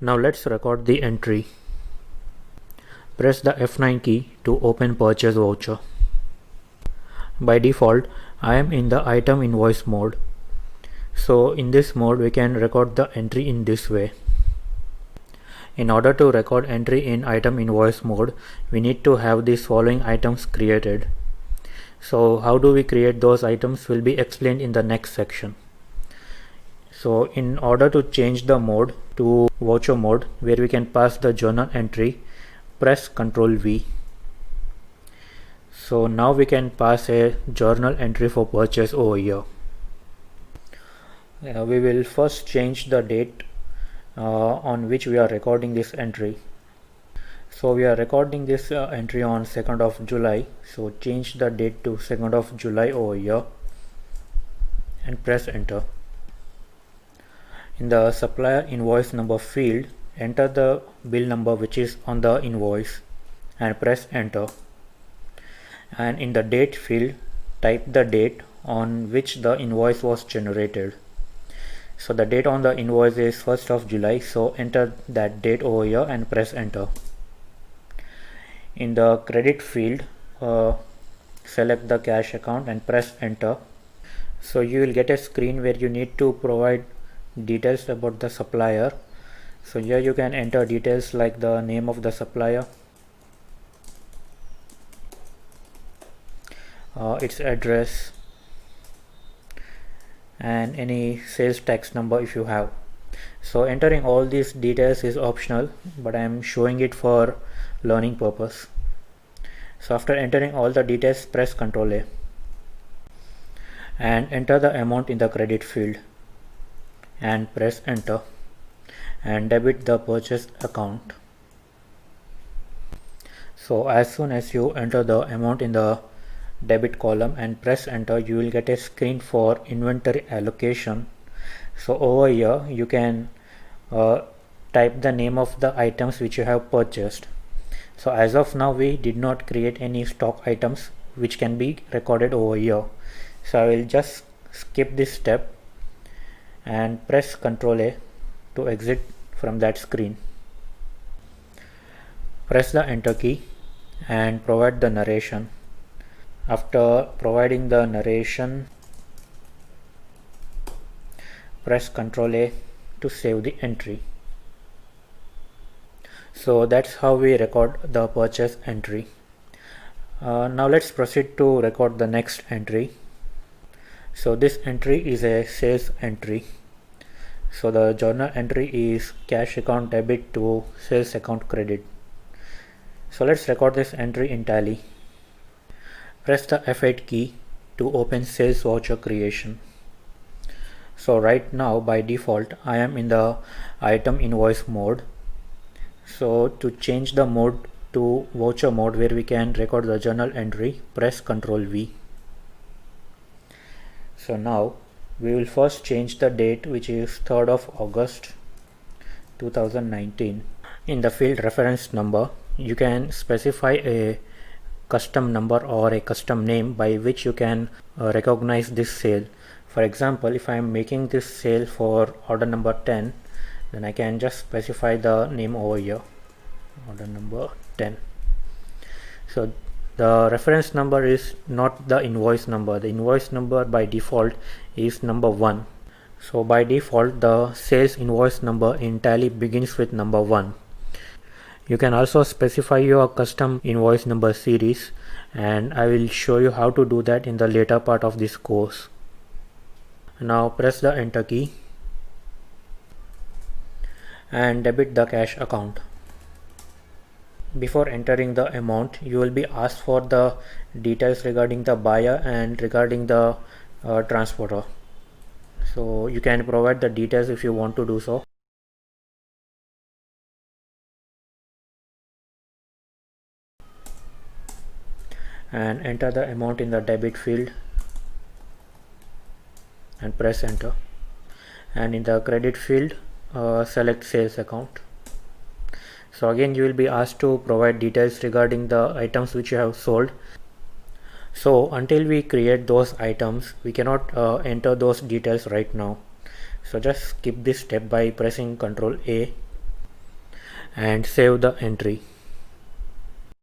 Now let's record the entry. Press the F9 key to open purchase voucher. By default, I am in the item invoice mode. So in this mode we can record the entry in this way. In order to record entry in item invoice mode, we need to have these following items created. So how do we create those items will be explained in the next section. So in order to change the mode to voucher mode where we can pass the journal entry, press Ctrl V. So now we can pass a journal entry for purchase over here. We will first change the date on which we are recording this entry. So we are recording this entry on 2nd of July. So change the date to 2nd of July over here and press enter. In the supplier invoice number field, enter the bill number which is on the invoice and press enter. And in the date field, type the date on which the invoice was generated. So the date on the invoice is 1st of July, so enter that date over here and press enter. In the credit field, select the cash account and press enter. So you will get a screen where you need to provide details about the supplier. So here you can enter details like the name of the supplier, its address, and any sales tax number if you have. So entering all these details is optional, but I am showing it for learning purpose. So after entering all the details, press Ctrl A and enter the amount in the credit field and press enter and debit the purchase account. So as soon as you enter the amount in the debit column and press enter, you will get a screen for inventory allocation. So over here you can type the name of the items which you have purchased. So as of now we did not create any stock items which can be recorded over here. So I will just skip this step and press Ctrl A to exit from that screen. Press the enter key and provide the narration. After providing the narration, press Ctrl A to save the entry. So that's how we record the purchase entry. Now let's proceed to record the next entry. So this entry is a sales entry. So the journal entry is cash account debit to sales account credit. So let's record this entry in Tally. Press the F8 key to open sales voucher creation. So right now by default I am in the item invoice mode. So to change the mode to voucher mode where we can record the journal entry, press Ctrl V. So now we will first change the date, which is 3rd of August 2019. In the field reference number, you can specify a custom number or a custom name by which you can recognize this sale. For example, if I am making this sale for order number 10, then I can just specify the name over here, order number 10. So the reference number is not the invoice number. The invoice number by default is number 1. So by default the sales invoice number in Tally begins with number 1. You can also specify your custom invoice number series, and I will show you how to do that in the later part of this course. Now press the enter key and debit the cash account. Before entering the amount, you will be asked for the details regarding the buyer and regarding the transporter. So you can provide the details if you want to do so. And enter the amount in the debit field and press enter. And in the credit field, select sales account. So again you will be asked to provide details regarding the items which you have sold. So until we create those items, we cannot enter those details right now. So just skip this step by pressing Ctrl A and save the entry.